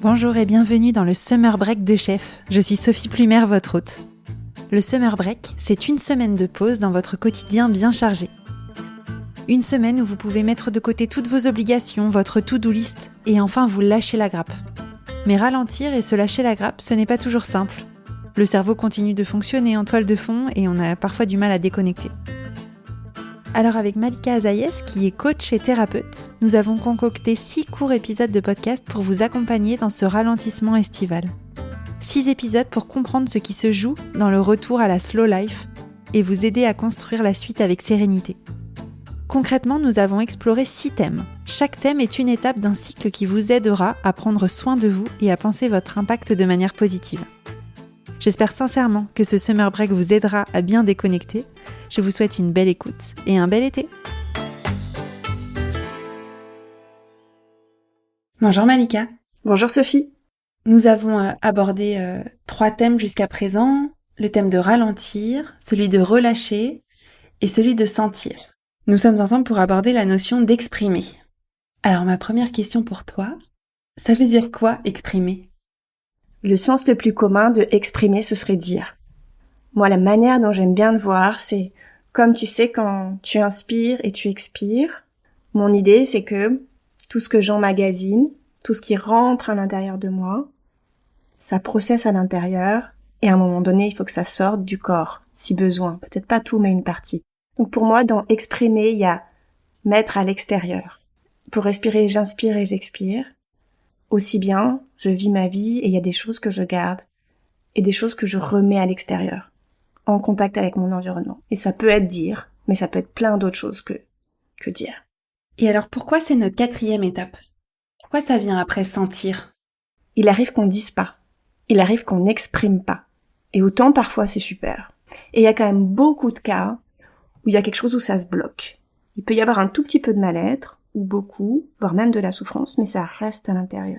Bonjour et bienvenue dans le Summer Break de Chef. Je suis Sophie Plumer, votre hôte. Le Summer Break, c'est une semaine de pause dans votre quotidien bien chargé. Une semaine où vous pouvez mettre de côté toutes vos obligations, votre to-do list, et enfin vous lâcher la grappe. Mais ralentir et se lâcher la grappe, ce n'est pas toujours simple. Le cerveau continue de fonctionner en toile de fond et on a parfois du mal à déconnecter. Alors avec Malika Azaïes, qui est coach et thérapeute, nous avons concocté 6 courts épisodes de podcast pour vous accompagner dans ce ralentissement estival. 6 épisodes pour comprendre ce qui se joue dans le retour à la slow life et vous aider à construire la suite avec sérénité. Concrètement, nous avons exploré 6 thèmes. Chaque thème est une étape d'un cycle qui vous aidera à prendre soin de vous et à penser votre impact de manière positive. J'espère sincèrement que ce Summer Break vous aidera à bien déconnecter. Je vous souhaite une belle écoute et un bel été. Bonjour Malika. Bonjour Sophie. Nous avons abordé 3 thèmes jusqu'à présent. Le thème de ralentir, celui de relâcher et celui de sentir. Nous sommes ensemble pour aborder la notion d'exprimer. Alors ma première question pour toi, ça veut dire quoi exprimer ? Le sens le plus commun de exprimer, ce serait dire. Moi, la manière dont j'aime bien le voir, c'est comme tu sais quand tu inspires et tu expires. Mon idée, c'est que tout ce que j'emmagasine, tout ce qui rentre à l'intérieur de moi, ça processe à l'intérieur et à un moment donné, il faut que ça sorte du corps, si besoin. Peut-être pas tout, mais une partie. Donc pour moi, dans exprimer, il y a mettre à l'extérieur. Pour respirer, j'inspire et j'expire. Aussi bien, je vis ma vie et il y a des choses que je garde et des choses que je remets à l'extérieur, en contact avec mon environnement. Et ça peut être dire, mais ça peut être plein d'autres choses que dire. Et alors pourquoi c'est notre 4e étape ? Pourquoi ça vient après sentir ? Il arrive qu'on dise pas. Il arrive qu'on n'exprime pas. Et autant parfois c'est super. Et il y a quand même beaucoup de cas où il y a quelque chose où ça se bloque. Il peut y avoir un tout petit peu de mal-être, ou beaucoup, voire même de la souffrance, mais ça reste à l'intérieur.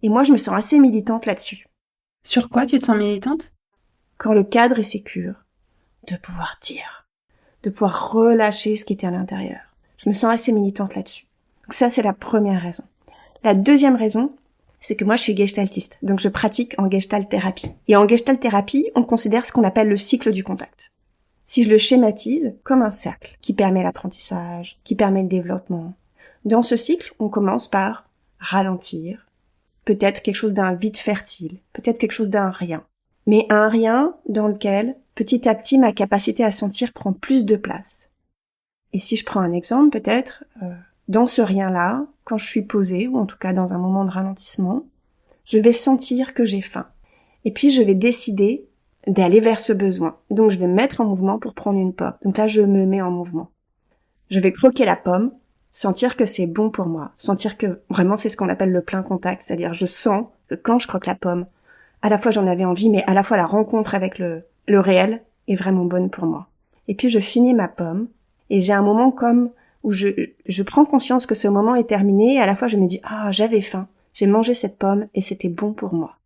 Et moi, je me sens assez militante là-dessus. Sur quoi tu te sens militante ? Quand le cadre est sécure, de pouvoir dire, de pouvoir relâcher ce qui était à l'intérieur. Je me sens assez militante là-dessus. Donc ça, c'est la première raison. La deuxième raison, c'est que moi, je suis gestaltiste, donc je pratique en gestalt thérapie. Et en gestalt thérapie, on considère ce qu'on appelle le cycle du contact. Si je le schématise comme un cercle qui permet l'apprentissage, qui permet le développement, dans ce cycle, on commence par ralentir, peut-être quelque chose d'un vide fertile, peut-être quelque chose d'un rien, mais un rien dans lequel, petit à petit, ma capacité à sentir prend plus de place. Et si je prends un exemple, peut-être, dans ce rien-là, quand je suis posée, ou en tout cas dans un moment de ralentissement, je vais sentir que j'ai faim. Et puis je vais décider d'aller vers ce besoin. Donc je vais me mettre en mouvement pour prendre une pomme. Donc là, je me mets en mouvement. Je vais croquer la pomme, sentir que c'est bon pour moi, sentir que vraiment c'est ce qu'on appelle le plein contact, c'est-à-dire je sens que quand je croque la pomme, à la fois j'en avais envie, mais à la fois la rencontre avec le réel est vraiment bonne pour moi. Et puis je finis ma pomme, et j'ai un moment comme où je prends conscience que ce moment est terminé, et à la fois je me dis « Ah, j'avais faim, j'ai mangé cette pomme, et c'était bon pour moi ».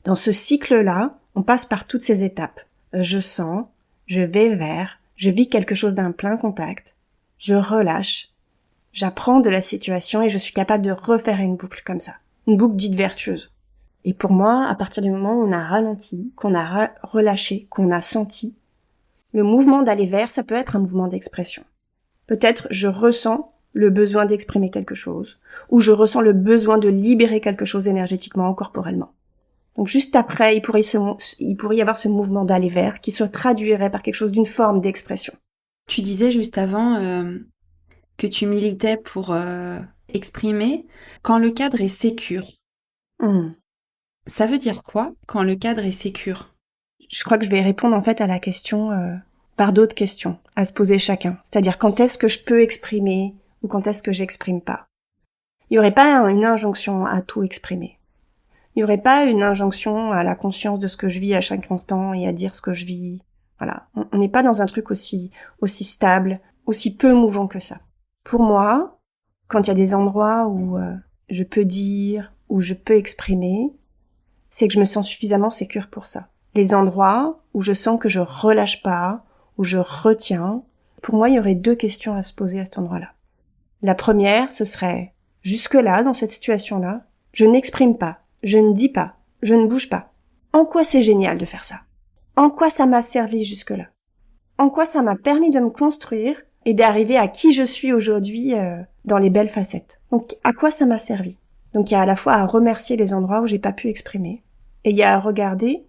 Dans ce cycle-là, on passe par toutes ces étapes. Je sens, je vais vers, je vis quelque chose d'un plein contact, je relâche, j'apprends de la situation et je suis capable de refaire une boucle comme ça. Une boucle dite vertueuse. Et pour moi, à partir du moment où on a ralenti, qu'on a relâché, qu'on a senti, le mouvement d'aller vers, ça peut être un mouvement d'expression. Peut-être je ressens le besoin d'exprimer quelque chose, ou je ressens le besoin de libérer quelque chose énergétiquement ou corporellement. Donc juste après, il pourrait y avoir ce mouvement d'aller vers qui se traduirait par quelque chose d'une forme d'expression. Tu disais juste avant que tu militais pour exprimer quand le cadre est sécure. Ça veut dire quoi quand le cadre est sécure ? Je crois que je vais répondre en fait à la question par d'autres questions à se poser chacun. C'est-à-dire quand est-ce que je peux exprimer ou quand est-ce que j'exprime pas. Il n'y aurait pas une injonction à tout exprimer. Il n'y aurait pas une injonction à la conscience de ce que je vis à chaque instant et à dire ce que je vis. Voilà, on n'est pas dans un truc aussi stable, aussi peu mouvant que ça. Pour moi, quand il y a des endroits où je peux dire, où je peux exprimer, c'est que je me sens suffisamment sécure pour ça. Les endroits où je sens que je relâche pas, où je retiens, pour moi, il y aurait 2 questions à se poser à cet endroit-là. La première, ce serait, jusque-là, dans cette situation-là, je n'exprime pas. Je ne dis pas, je ne bouge pas. En quoi c'est génial de faire ça? En quoi ça m'a servi jusque-là? En quoi ça m'a permis de me construire et d'arriver à qui je suis aujourd'hui dans les belles facettes? Donc, à quoi ça m'a servi? Donc, il y a à la fois à remercier les endroits où j'ai pas pu exprimer, et il y a à regarder,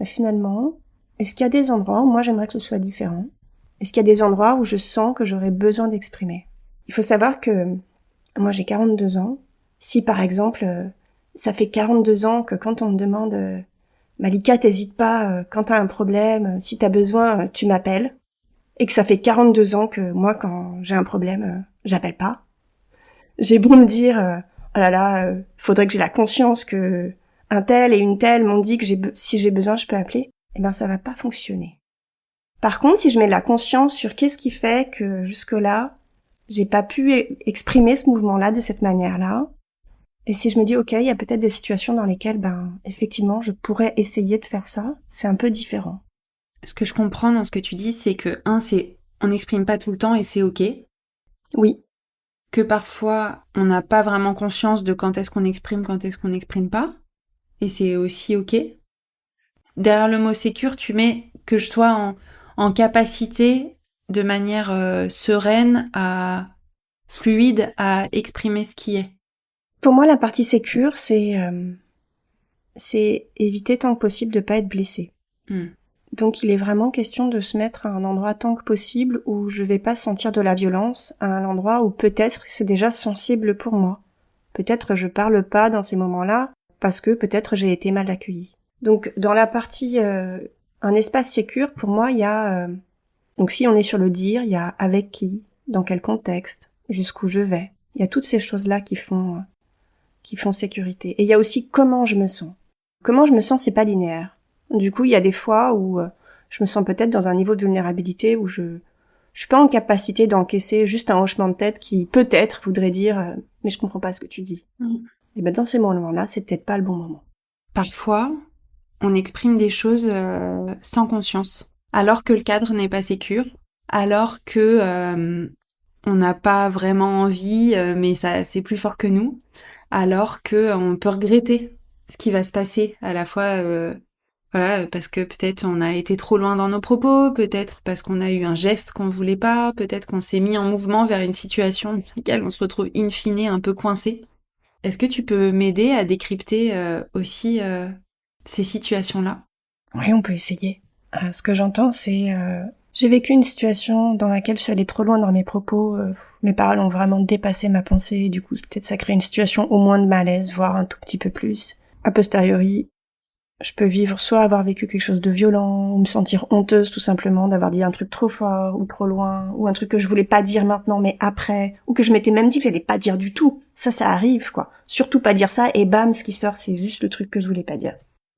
finalement, est-ce qu'il y a des endroits où moi j'aimerais que ce soit différent? Est-ce qu'il y a des endroits où je sens que j'aurais besoin d'exprimer? Il faut savoir que moi j'ai 42 ans. Si par exemple, ça fait 42 ans que quand on me demande Malika, t'hésites pas, quand t'as un problème, si t'as besoin, tu m'appelles, et que ça fait 42 ans que moi quand j'ai un problème, j'appelle pas. J'ai beau me dire oh là là, faudrait que j'ai la conscience que un tel et une telle m'ont dit que si j'ai besoin, je peux appeler. Eh ben ça va pas fonctionner. Par contre, si je mets de la conscience sur qu'est-ce qui fait que jusque-là, j'ai pas pu exprimer ce mouvement-là de cette manière-là, et si je me dis, ok, il y a peut-être des situations dans lesquelles, effectivement, je pourrais essayer de faire ça, c'est un peu différent. Ce que je comprends dans ce que tu dis, c'est que, on n'exprime pas tout le temps et c'est ok. Oui. Que parfois, on n'a pas vraiment conscience de quand est-ce qu'on exprime, quand est-ce qu'on n'exprime pas. Et c'est aussi ok. Derrière le mot sécure, tu mets que je sois en capacité, de manière sereine, fluide, à exprimer ce qui est. Pour moi, la partie sécure, c'est éviter tant que possible de pas être blessé. Donc il est vraiment question de se mettre à un endroit tant que possible où je vais pas sentir de la violence, à un endroit où peut-être c'est déjà sensible pour moi. Peut-être je parle pas dans ces moments-là parce que peut-être j'ai été mal accueillie. Donc dans la partie un espace sécure, pour moi, il y a donc si on est sur le dire, il y a avec qui, dans quel contexte, jusqu'où je vais. Il y a toutes ces choses-là qui font sécurité. Et il y a aussi comment je me sens. Comment je me sens, c'est pas linéaire. Du coup, il y a des fois où je me sens peut-être dans un niveau de vulnérabilité où je suis pas en capacité d'encaisser juste un hochement de tête qui peut-être voudrait dire mais je comprends pas ce que tu dis. Et ben dans ces moments-là, c'est peut-être pas le bon moment. Parfois, on exprime des choses sans conscience, alors que le cadre n'est pas sécure, alors que on n'a pas vraiment envie, mais ça c'est plus fort que nous, alors que on peut regretter ce qui va se passer à la fois. Voilà, parce que peut-être on a été trop loin dans nos propos, peut-être parce qu'on a eu un geste qu'on voulait pas, peut-être qu'on s'est mis en mouvement vers une situation dans laquelle on se retrouve in fine un peu coincé. Est-ce que tu peux m'aider à décrypter aussi ces situations-là? Oui, on peut essayer. Ce que j'entends, c'est j'ai vécu une situation dans laquelle je suis allée trop loin dans mes propos, mes paroles ont vraiment dépassé ma pensée, du coup peut-être ça crée une situation au moins de malaise, voire un tout petit peu plus. A posteriori, je peux vivre soit avoir vécu quelque chose de violent, ou me sentir honteuse tout simplement d'avoir dit un truc trop fort ou trop loin, ou un truc que je voulais pas dire maintenant mais après, ou que je m'étais même dit que j'allais pas dire du tout. Ça arrive quoi. Surtout pas dire ça et bam, ce qui sort c'est juste le truc que je voulais pas dire.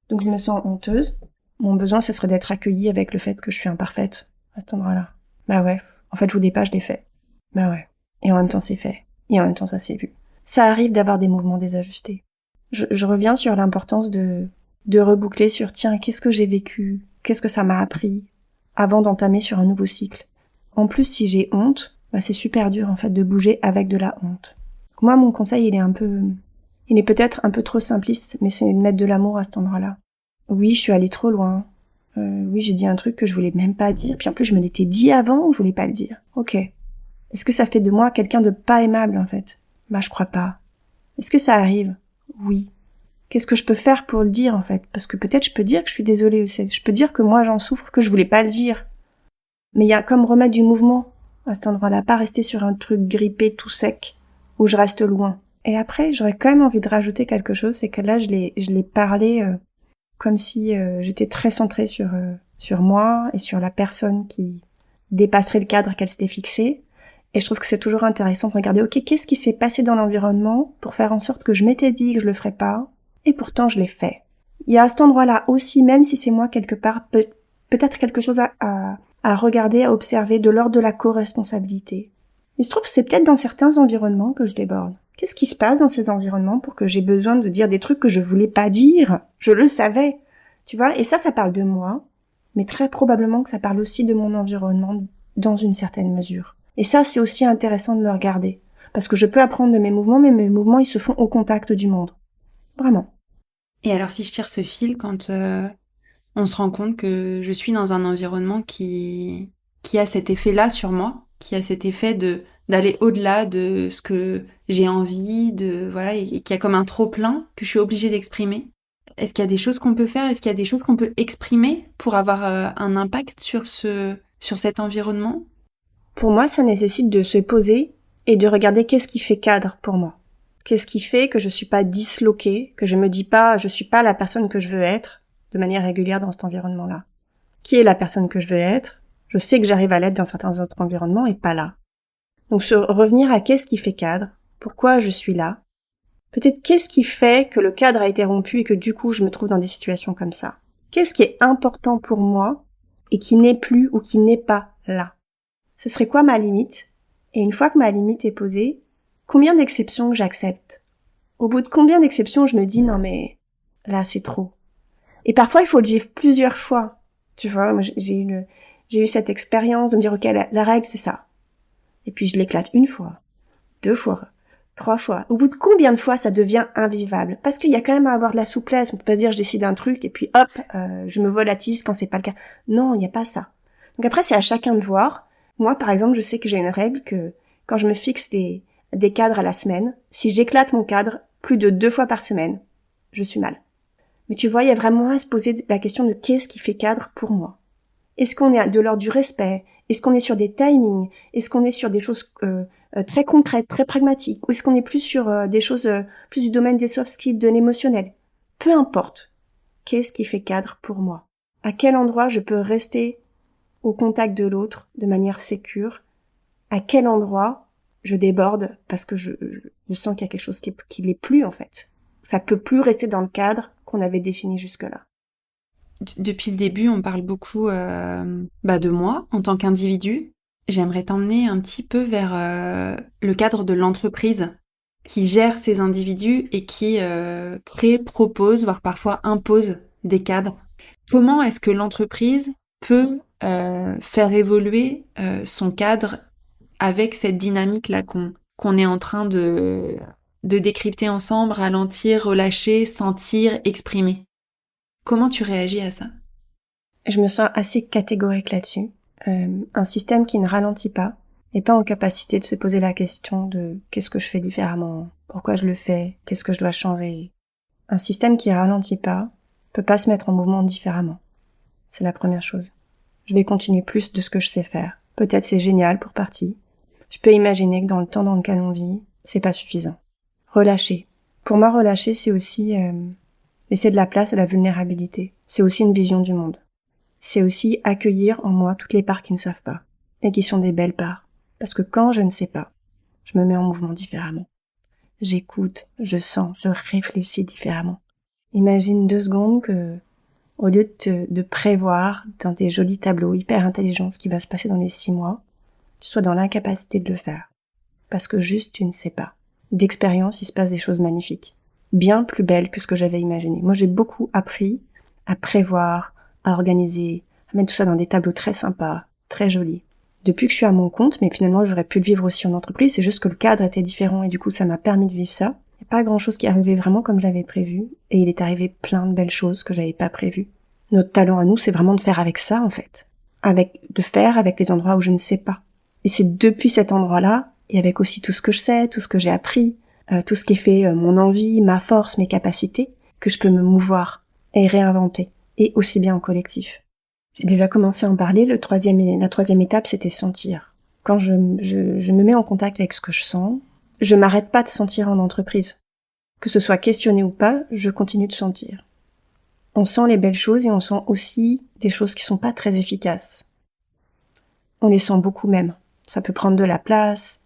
Donc je me sens honteuse. Mon besoin ce serait d'être accueillie avec le fait que je suis imparfaite à cet endroit-là. Bah ouais, en fait je voulais pas, je l'ai fait. Bah ouais. Et en même temps c'est fait. Et en même temps ça s'est vu. Ça arrive d'avoir des mouvements désajustés. Je reviens sur l'importance de reboucler sur tiens, qu'est-ce que j'ai vécu, qu'est-ce que ça m'a appris, avant d'entamer sur un nouveau cycle. En plus, si j'ai honte, c'est super dur en fait de bouger avec de la honte. Moi, mon conseil, il est peut-être un peu trop simpliste, mais c'est de mettre de l'amour à cet endroit-là. Oui, je suis allée trop loin. Oui, j'ai dit un truc que je voulais même pas dire, puis en plus je me l'étais dit avant ou je voulais pas le dire. Ok. Est-ce que ça fait de moi quelqu'un de pas aimable en fait? Je crois pas. Est-ce que ça arrive? Oui. Qu'est-ce que je peux faire pour le dire, en fait? Parce que peut-être je peux dire que je suis désolée aussi. Je peux dire que moi j'en souffre, que je voulais pas le dire. Mais il y a comme remettre du mouvement à cet endroit-là, pas rester sur un truc grippé tout sec, où je reste loin. Et après, j'aurais quand même envie de rajouter quelque chose, c'est que là je l'ai parlé comme si j'étais très centrée sur moi et sur la personne qui dépasserait le cadre qu'elle s'était fixé. Et je trouve que c'est toujours intéressant de regarder, ok, qu'est-ce qui s'est passé dans l'environnement pour faire en sorte que je m'étais dit que je le ferais pas, et pourtant je l'ai fait. Il y a à cet endroit-là aussi, même si c'est moi quelque part, peut-être quelque chose à regarder, à observer de l'ordre de la co-responsabilité. Il se trouve que c'est peut-être dans certains environnements que je déborde. Qu'est-ce qui se passe dans ces environnements pour que j'ai besoin de dire des trucs que je voulais pas dire? Je le savais. Tu vois? Et ça parle de moi, mais très probablement que ça parle aussi de mon environnement dans une certaine mesure. Et ça, c'est aussi intéressant de le regarder. Parce que je peux apprendre de mes mouvements, mais mes mouvements, ils se font au contact du monde. Vraiment. Et alors si je tire ce fil, quand on se rend compte que je suis dans un environnement qui a cet effet-là sur moi, qui a cet effet d'aller au-delà de ce que j'ai envie, et qui a comme un trop-plein que je suis obligée d'exprimer. Est-ce qu'il y a des choses qu'on peut faire? Est-ce qu'il y a des choses qu'on peut exprimer pour avoir un impact sur cet environnement? Pour moi, ça nécessite de se poser et de regarder qu'est-ce qui fait cadre pour moi. Qu'est-ce qui fait que je suis pas disloquée, que je me dis pas, je suis pas la personne que je veux être de manière régulière dans cet environnement-là. Qui est la personne que je veux être? Je sais que j'arrive à l'être dans certains autres environnements et pas là. Donc revenir à qu'est-ce qui fait cadre? Pourquoi je suis là? Peut-être qu'est-ce qui fait que le cadre a été rompu et que du coup je me trouve dans des situations comme ça? Qu'est-ce qui est important pour moi et qui n'est plus ou qui n'est pas là? Ce serait quoi ma limite? Et une fois que ma limite est posée, combien d'exceptions j'accepte? Au bout de combien d'exceptions je me dis non mais là c'est trop. Et parfois il faut le vivre plusieurs fois. Tu vois, moi, j'ai eu cette expérience de me dire ok la règle c'est ça. Et puis je l'éclate une fois, 2 fois, 3 fois. Au bout de combien de fois ça devient invivable? Parce qu'il y a quand même à avoir de la souplesse. On peut pas se dire je décide un truc et puis hop, je me volatile quand c'est pas le cas. Non, il n'y a pas ça. Donc après c'est à chacun de voir. Moi, par exemple, je sais que j'ai une règle que quand je me fixe des cadres à la semaine, si j'éclate mon cadre plus de 2 fois par semaine, je suis mal. Mais tu vois, il y a vraiment à se poser la question de qu'est-ce qui fait cadre pour moi. Est-ce qu'on est de l'ordre du respect? Est-ce qu'on est sur des timings? Est-ce qu'on est sur des choses très concrètes, très pragmatiques? Ou est-ce qu'on est plus sur des choses plus du domaine des soft skills, de l'émotionnel? Peu importe. Qu'est-ce qui fait cadre pour moi? À quel endroit je peux rester au contact de l'autre de manière sécure? À quel endroit je déborde parce que je sens qu'il y a quelque chose qui l'est plus en fait. Ça peut plus rester dans le cadre qu'on avait défini jusque-là. Depuis le début, on parle beaucoup de moi en tant qu'individu. J'aimerais t'emmener un petit peu vers le cadre de l'entreprise qui gère ces individus et qui crée, propose, voire parfois impose des cadres. Comment est-ce que l'entreprise peut faire évoluer son cadre avec cette dynamique-là qu'on est en train de décrypter ensemble, ralentir, relâcher, sentir, exprimer? Comment tu réagis à ça? Je me sens assez catégorique là-dessus. Un système qui ne ralentit pas n'est pas en capacité de se poser la question de qu'est-ce que je fais différemment, pourquoi je le fais, qu'est-ce que je dois changer. Un système qui ralentit pas peut pas se mettre en mouvement différemment. C'est la première chose. Je vais continuer plus de ce que je sais faire. Peut-être c'est génial pour partie. Je peux imaginer que dans le temps dans lequel on vit, c'est pas suffisant. Relâcher. Pour moi, relâcher, c'est aussi laisser de la place à la vulnérabilité. C'est aussi une vision du monde. C'est aussi accueillir en moi toutes les parts qui ne savent pas, et qui sont des belles parts. Parce que quand je ne sais pas, je me mets en mouvement différemment. J'écoute, je sens, je réfléchis différemment. Imagine 2 secondes que, au lieu de prévoir dans des jolis tableaux hyper intelligents ce qui va se passer dans les 6 mois, tu sois dans l'incapacité de le faire. Parce que juste tu ne sais pas. D'expérience, il se passe des choses magnifiques. Bien plus belles que ce que j'avais imaginé. Moi, j'ai beaucoup appris à prévoir, à organiser, à mettre tout ça dans des tableaux très sympas, très jolis. Depuis que je suis à mon compte, mais finalement j'aurais pu le vivre aussi en entreprise, c'est juste que le cadre était différent et du coup ça m'a permis de vivre ça. Il n'y a pas grand chose qui est arrivé vraiment comme j'avais prévu, et il est arrivé plein de belles choses que j'avais pas prévues. Notre talent à nous, c'est vraiment de faire avec ça en fait. De faire avec les endroits où je ne sais pas. Et c'est depuis cet endroit-là, et avec aussi tout ce que je sais, tout ce que j'ai appris, tout ce qui est fait mon envie, ma force, mes capacités, que je peux me mouvoir et réinventer. Et aussi bien en collectif. J'ai déjà commencé à en parler, la troisième étape, c'était sentir. Quand je me mets en contact avec ce que je sens, je m'arrête pas de sentir en entreprise. Que ce soit questionné ou pas, je continue de sentir. On sent les belles choses et on sent aussi des choses qui sont pas très efficaces. On les sent beaucoup même. Ça peut prendre de la place,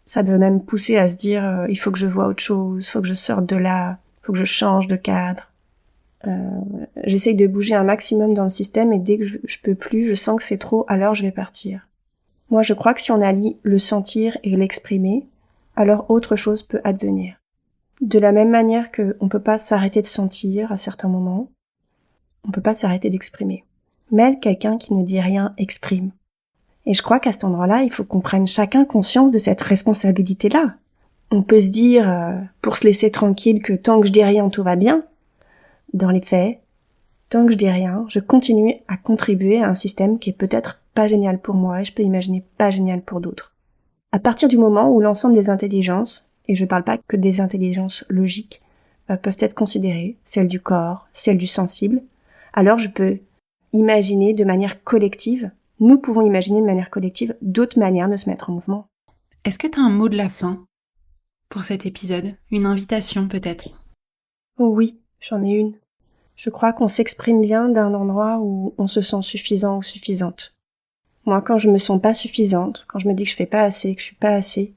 ça peut même pousser à se dire il faut que je vois autre chose, il faut que je sorte de là, il faut que je change de cadre. J'essaye de bouger un maximum dans le système et dès que je peux plus, je sens que c'est trop, alors je vais partir. Moi, je crois que si on allie le sentir et l'exprimer, alors autre chose peut advenir. De la même manière qu'on peut pas s'arrêter de sentir à certains moments, on peut pas s'arrêter d'exprimer. Mais quelqu'un qui ne dit rien exprime. Et je crois qu'à cet endroit-là, il faut qu'on prenne chacun conscience de cette responsabilité-là. On peut se dire, pour se laisser tranquille, que tant que je dis rien, tout va bien. dans les faits, tant que je dis rien, je continue à contribuer à un système qui est peut-être pas génial pour moi et je peux imaginer pas génial pour d'autres. À partir du moment où l'ensemble des intelligences, et je parle pas que des intelligences logiques, peuvent être considérées, celles du corps, celles du sensible, alors je peux imaginer de manière collective, nous pouvons imaginer de manière collective d'autres manières de se mettre en mouvement. Est-ce que tu as un mot de la fin pour cet épisode? Une invitation peut-être? Oh oui, j'en ai une. Je crois qu'on s'exprime bien d'un endroit où on se sent suffisant ou suffisante. Moi, quand je me sens pas suffisante, quand je me dis que je fais pas assez, que je suis pas assez,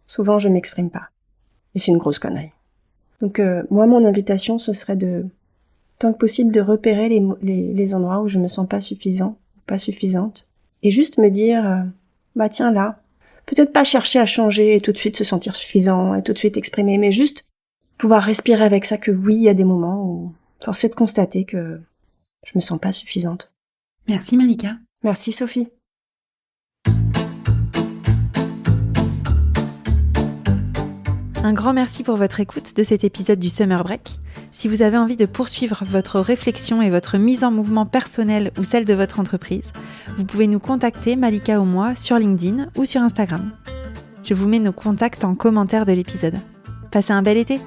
souvent je m'exprime pas. Et c'est une grosse connerie. Donc moi, mon invitation, ce serait tant que possible, de repérer les endroits où je me sens pas suffisant, ou pas suffisante, et juste me dire, bah tiens là, peut-être pas chercher à changer et tout de suite se sentir suffisant et tout de suite exprimer, mais juste pouvoir respirer avec ça que oui, il y a des moments où force est de constater que je me sens pas suffisante. Merci Malika. Merci Sophie. Un grand merci pour votre écoute de cet épisode du Summer Break. Si vous avez envie de poursuivre votre réflexion et votre mise en mouvement personnelle ou celle de votre entreprise, vous pouvez nous contacter, Malika ou moi, sur LinkedIn ou sur Instagram. Je vous mets nos contacts en commentaire de l'épisode. Passez un bel été!